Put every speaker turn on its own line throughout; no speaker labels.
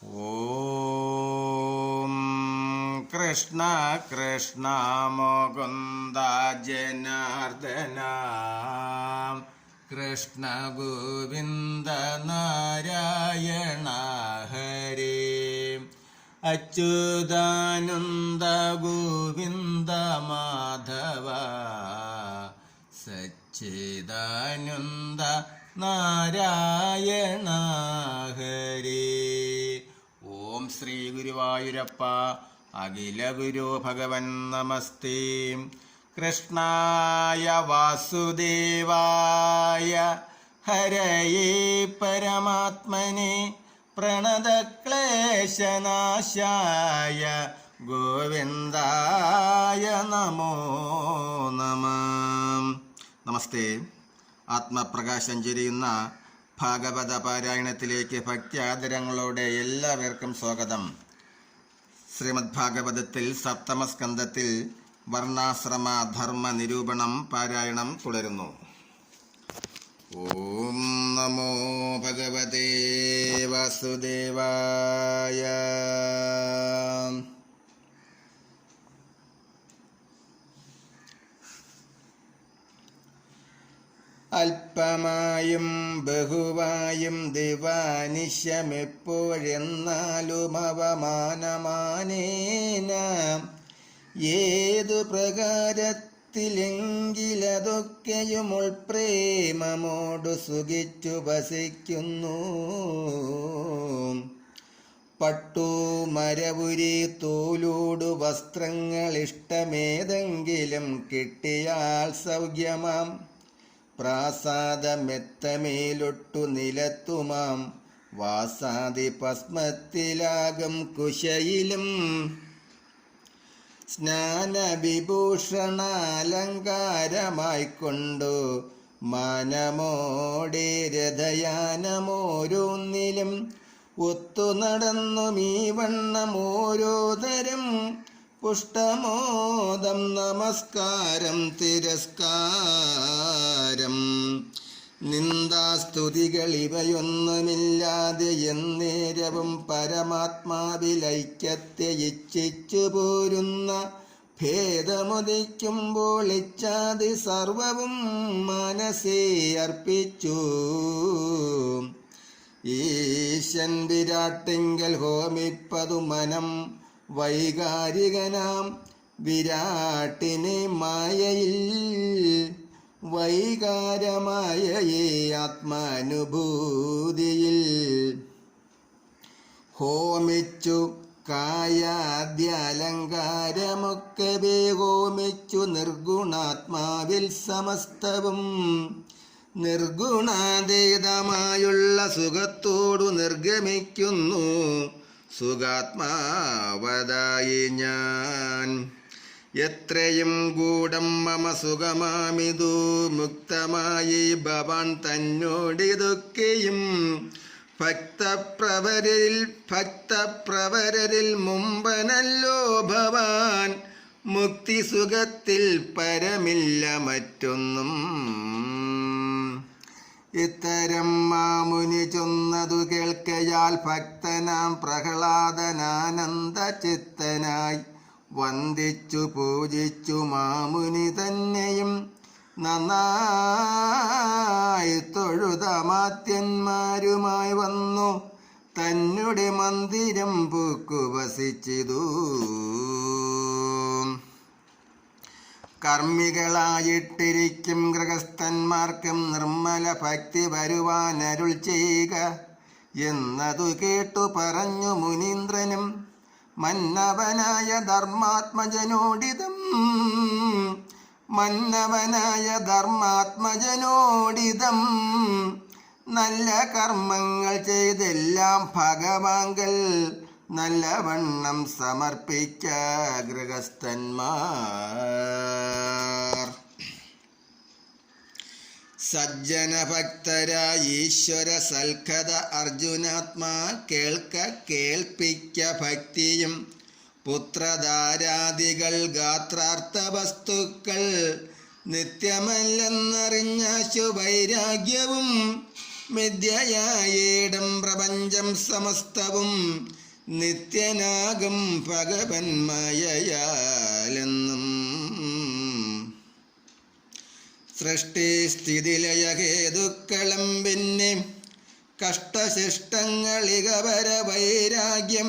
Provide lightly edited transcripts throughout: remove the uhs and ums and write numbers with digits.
ഓം കൃഷ്ണ കൃഷ്ണ മുകുന്ദ ജനാർദ്ദന കൃഷ്ണ ഗോവിന്ദ നാരായണ ഹരേ അച്യുതാനന്ദ ഗോവിന്ദ മാധവ സച്ചിദാനന്ദ നാരായണ ഹരേ. ഓം ശ്രീ ഗുരുവായൂരപ്പ അഖില ഗുരു ഭഗവൻ നമസ്തേ. കൃഷ്ണായ വാസുദേവായ ഹരയേ പരമാത്മനെ പ്രണതക്ലേശനാശായ ഗോവിന്ദായ നമോ നമഃ. നമസ്തേ. ആത്മപ്രകാശം ചൊരിയുന്ന ഭാഗവത പാരായണത്തിലേക്ക് ഭക്ത്യാദരങ്ങളോടെ എല്ലാവർക്കും സ്വാഗതം. ശ്രീമദ് ഭാഗവതത്തിൽ സപ്തമസ്കന്ധത്തിൽ വർണ്ണാശ്രമ ധർമ്മ നിരൂപണം പാരായണം തുടരുന്നു. ഓം നമോ ഭഗവതേ വാസുദേവായ. അല്പമായും ബഹുവായും ദിവാനിശമെപ്പോഴെന്നാലും അവമാനമാനേന ഏതു പ്രകാരത്തിലെങ്കിലതൊക്കെയും ഉൾപ്രേമമോടു സുഖിച്ചു വസിക്കുന്നു. പട്ടു മരവുരി തോലോടു വസ്ത്രങ്ങളിഷ്ടമേതെങ്കിലും കിട്ടിയാൽ സൗഖ്യമാം. പ്രാസാദമെത്തമേലൊട്ടു നിലത്തുമാം വാസാദി ഭസ്മത്തിലാകും കുശയിലും. സ്നാനവിഭൂഷണാലങ്കാരമായിക്കൊണ്ടു മാനമോടെ രഥയാനമോരോന്നിലും ഒത്തു നടന്നും ഈ വണ്ണം ഓരോതരം പുഷ്ടമോദം നമസ്കാരം തിരസ്കാരം നിന്ദാസ്തുതികൾ ഇവയൊന്നുമില്ലാതെ എന്നേരവും പരമാത്മാവിലൈക്യത്തെ ഇച്ഛിച്ചു പോരുന്ന ഭേദമുദിക്കുമ്പോൾ ഇച്ഛാതി സർവവും മനസ്സേ അർപ്പിച്ചു. ഈശൻ വിരാട്ടിങ്കൽ ഹോമിപ്പതു മനം വൈകാരികനാം വിരാട്ടിനെ മായയിൽ വൈകാരമായയെ ആത്മാനുഭൂതിയിൽ ഹോമിച്ചു. കായാദ്യാലങ്കാരമൊക്കെ ഹോമിച്ചു നിർഗുണാത്മാവിൽ സമസ്തവും നിർഗുണാതീതമായുള്ള സുഖത്തോടു നിർഗമിക്കുന്നു. സുഖാത്മാവതായി ഞാൻ എത്രയും ഗൂഢം മമ സുഖമാമിതു മുക്തമായി ഭവാൻ തന്നോടിതൊക്കെയും ഭക്തപ്രവരരിൽ മുമ്പനല്ലോ ഭവാൻ. മുക്തിസുഖത്തിൽ പരമില്ല മറ്റൊന്നും. ഇത്തരം മാമുനി ചൊന്നതു കേൾക്കയാൽ ഭക്തനാം പ്രഹ്ലാദനാനന്ദ ചിത്തനായി വന്ദിച്ചു പൂജിച്ചു മാമുനി തന്നെയും നന്നായി തൊഴുതമാത്യന്മാരുമായി വന്നു തന്നെ മന്ദിരം പൂക്കുവസിച്ചിതു. കർമ്മികളായിട്ടിരിക്കും ഗൃഹസ്ഥന്മാർക്കും നിർമ്മല ഭക്തി വരുവാൻ അരുൾ ചെയ്യുക എന്നതു കേട്ടു പറഞ്ഞു മുനീന്ദ്രനും. മന്നവനായ ധർമാത്മജനോടിതം നല്ല കർമ്മങ്ങൾ ചെയ്തെല്ലാം ഭഗവാങ്കൽ നല്ലവണ്ണം സമർപ്പിക്ക ഗൃഹസ്ഥന്മാർ. സജ്ജന ഭക്തരായ ഈശ്വര സൽക്കഥ അർജുനാത്മാ കേൾക്ക കേൾപ്പിക്ക ഭക്തിയും പുത്രധാരാദികൾ ഗാത്രാർത്ഥ വസ്തുക്കൾ നിത്യമല്ലെന്നറിഞ്ഞ ശുവൈരാഗ്യവും മിഥ്യയായിടും പ്രപഞ്ചം സമസ്തവും നിത്യനാകും ഭഗവൻ മായയാലെന്നും. സൃഷ്ടി സ്ഥിതിലയ ഹേതുക്കളും പിന്നെ കഷ്ടശിഷ്ടങ്ങളികപര വൈരാഗ്യം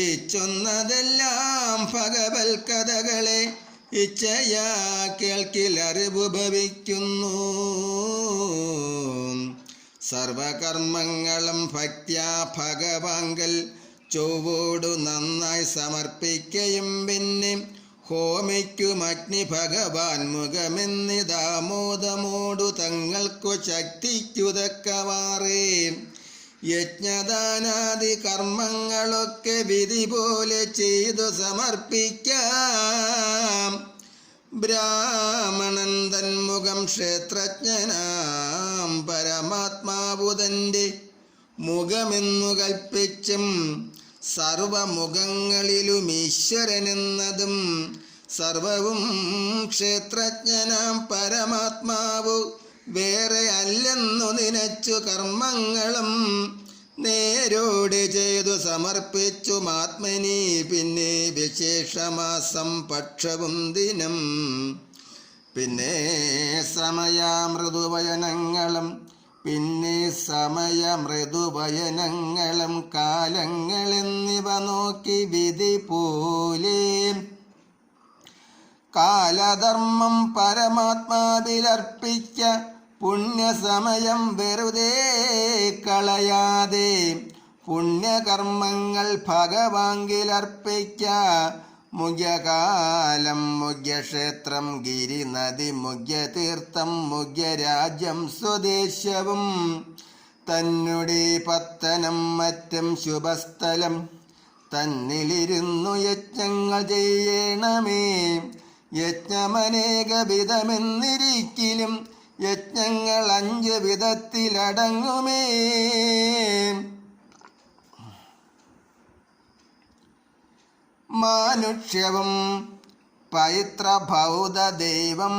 ഈ ചൊന്നതെല്ലാം ഭഗവൽ കഥകളെ ഇച്ഛയാ കേൾക്കിലറിവു ഭവിക്കുന്നു. സർവകർമ്മങ്ങളും ഭക്ത്യാ ഭഗവാങ്കൽ ചൊവ്വോടു നന്നായി സമർപ്പിക്കയും പിന്നെ ഹോമിക്കും അഗ്നി ഭഗവാൻ മുഖമെന്നിതാമോദമോടു തങ്ങൾക്കു ശക്തിക്കുതക്കവാറേ യജ്ഞദാനാദി കർമ്മങ്ങളൊക്കെ വിധി പോലെ ചെയ്തു സമർപ്പിക്കാം. ബ്രാഹ്മണൻ തന്മുഖം ക്ഷേത്രജ്ഞനാം പരമാത്മാവുതൻ്റെ മുഖമെന്നു കൽപ്പിച്ചും സർവമുഖങ്ങളിലും ഈശ്വരനെന്നതും സർവവും ക്ഷേത്രജ്ഞനാം പരമാത്മാവു വേറെ അല്ലെന്നു നിനച്ചു കർമ്മങ്ങളും നേരോടെ ചെയ്തു സമർപ്പിച്ചു ആത്മനി പിന്നെ വിശേഷമാസം പക്ഷവും ദിനം പിന്നെ സമയമൃദുവയനങ്ങളും കാലങ്ങളെന്നിവ നോക്കി വിധി പോലെ കാലധർമ്മം പരമാത്മാവിലർപ്പിക്ക പുണ്യസമയം വെറുതെ കളയാതെ പുണ്യകർമ്മങ്ങൾ ഭഗവാങ്കിലർപ്പിക്ക. മുഖ്യകാലം മുഖ്യക്ഷേത്രം ഗിരിനദി മുഖ്യതീർത്ഥം മുഖ്യരാജ്യം സ്വദേശവും തന്നുടെ പത്തനം മറ്റും ശുഭസ്ഥലം തന്നിലിരുന്നു യജ്ഞങ്ങൾ ചെയ്യണമേ. യജ്ഞമനേക വിധമെന്നിരിക്കലും യജ്ഞങ്ങൾ 5 വിധത്തിലടങ്ങുമേ. മാനുഷ്യവും പൈത്രഭൗതദൈവം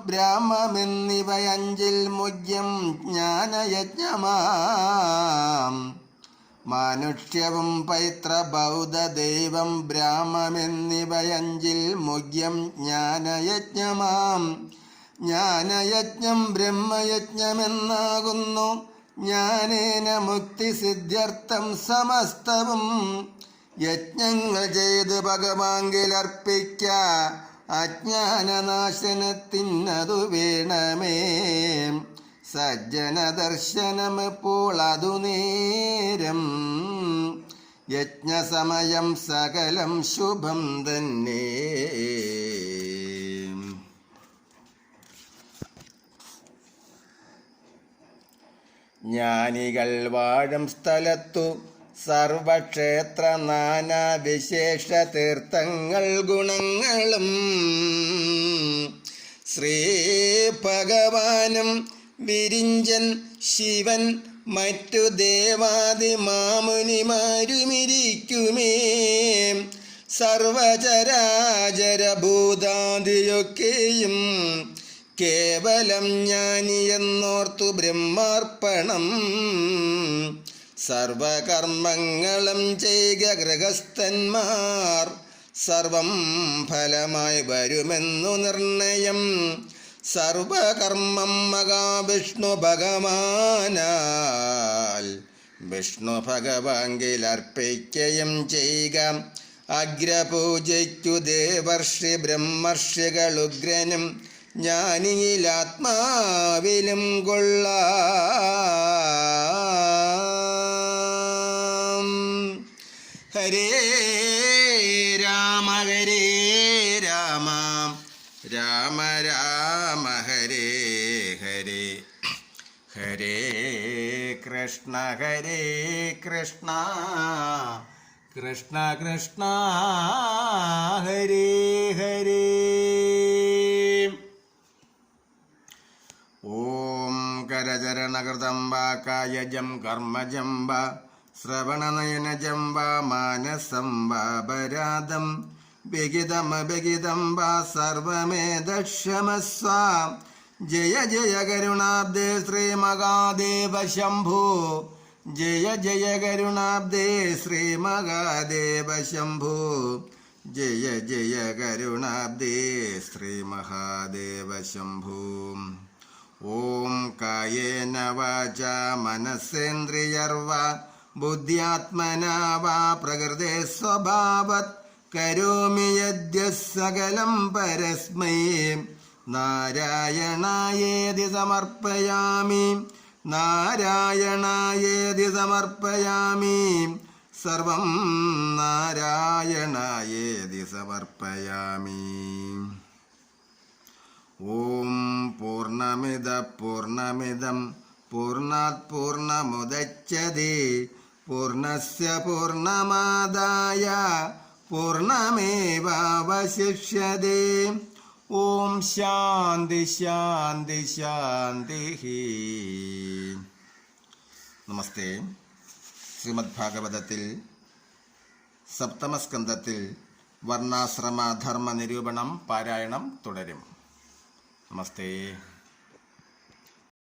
ബ്രഹ്മമെന്നിവ 5 മുഖ്യം ജ്ഞാനയജ്ഞമാം. മാനുഷ്യവും പൈത്രഭൗതദൈവം ബ്രാഹ്മമെന്നിവ 5 മുഖ്യം ജ്ഞാനയജ്ഞമാം. ജ്ഞാനയജ്ഞം ബ്രഹ്മയജ്ഞമെന്നാകുന്നു. ജ്ഞാനേന മുക്തി സിദ്ധ്യർത്ഥം സമസ്തവും യജ്ഞങ്ങൾ ചെയ്ത് ഭഗവാങ്കിലർപ്പിക്ക. അജ്ഞാനനാശനത്തിനതു വേണമേ. സജ്ജന ദർശനം ഇപ്പോൾ അതു നേരം യജ്ഞസമയം സകലം ശുഭം തന്നെ. ജ്ഞാനികൾ വാഴും സ്ഥലത്തു സർവക്ഷേത്ര നാനാ വിശേഷ തീർത്ഥങ്ങൾ ഗുണങ്ങളും ശ്രീ ഭഗവാനും വിരിഞ്ചൻ ശിവൻ മറ്റു ദേവാദി മാമുനിമാരുമിരിക്കുമേ. സർവചരാചരഭൂതാദിയൊക്കെയും കേവലം ജ്ഞാനിയെന്നോർത്തു ബ്രഹ്മാർപ്പണം. സർവകർമ്മങ്ങളും ചെയ്യുക ഗൃഹസ്ഥന്മാർ സർവം ഫലമായി വരുമെന്നു നിർണയം. സർവകർമ്മം മഹാവിഷ്ണു ഭഗവാനാൽ വിഷ്ണു ഭഗവാങ്കിലർപ്പിക്കുകയും ചെയ്യുക. അഗ്രപൂജയ്ക്കു ദേവർഷി ബ്രഹ്മർഷികളുഗ്രനും ജ്ഞാനിയിലാത്മാവിലും കൊള്ളാം. ഹരേ രാമ ഹരേ രാമ രാമ രാമ ഹരേ ഹരേ ഹരേ കൃഷ്ണ കൃഷ്ണ കൃഷ്ണ ഹരേ ഹരേ. ഓം കരചരണകൃതം വാ കായജം കർമ്മജം വാ ശ്രവണനയനജം വാ മാനസം വാ പരാദം വിഹിതമഭിഹിതം വാ സർവമേതക്ഷമസ്വ. ജയ ജയ കരുണാബ്ദേ ശ്രീ മഹാദേവ ശംഭോ. ജയ ജയ കരുണാബ്ദേ ശ്രീ മഹാദേവ ശംഭോ. ജയ ജയ കരുണാബ്ദേ ശ്രീ മഹാദേവ ശംഭോ. ഓം കായേന വാചാ മനസേന്ദ്രിയർവാ ബുദ്ധ്യാത്മനാ വാ പ്രകൃതേ സ്വഭാവത് കരോമി യദ്യഃ സകലം പരസ്മൈ നാരായണായേതി സമർപ്പയാമി. നാരായണായേതി സമർപ്പയാമി. സർവം നാരായണായേതി സമർപ്പയാമി. ഓം പൂർണ്ണമിദ പൂർണ്ണമിദം പൂർണ്ണാത് പൂർണ്ണമുദച്യത്തെ പൂർണ്ണസ്യ പൂർണ്ണമാദായ പൂർണ്ണമേവാവശിഷ്യത്തെ. ഓം ശാന്തി ശാന്തി ശാന്തി. നമസ്തേ. ശ്രീമദ് ഭാഗവതത്തിൽ സപ്തമസ്കന്ധത്തിൽ വർണ്ണാശ്രമ ധർമ്മ നിരൂപണം പാരായണം തുടരും. നമസ്തേ.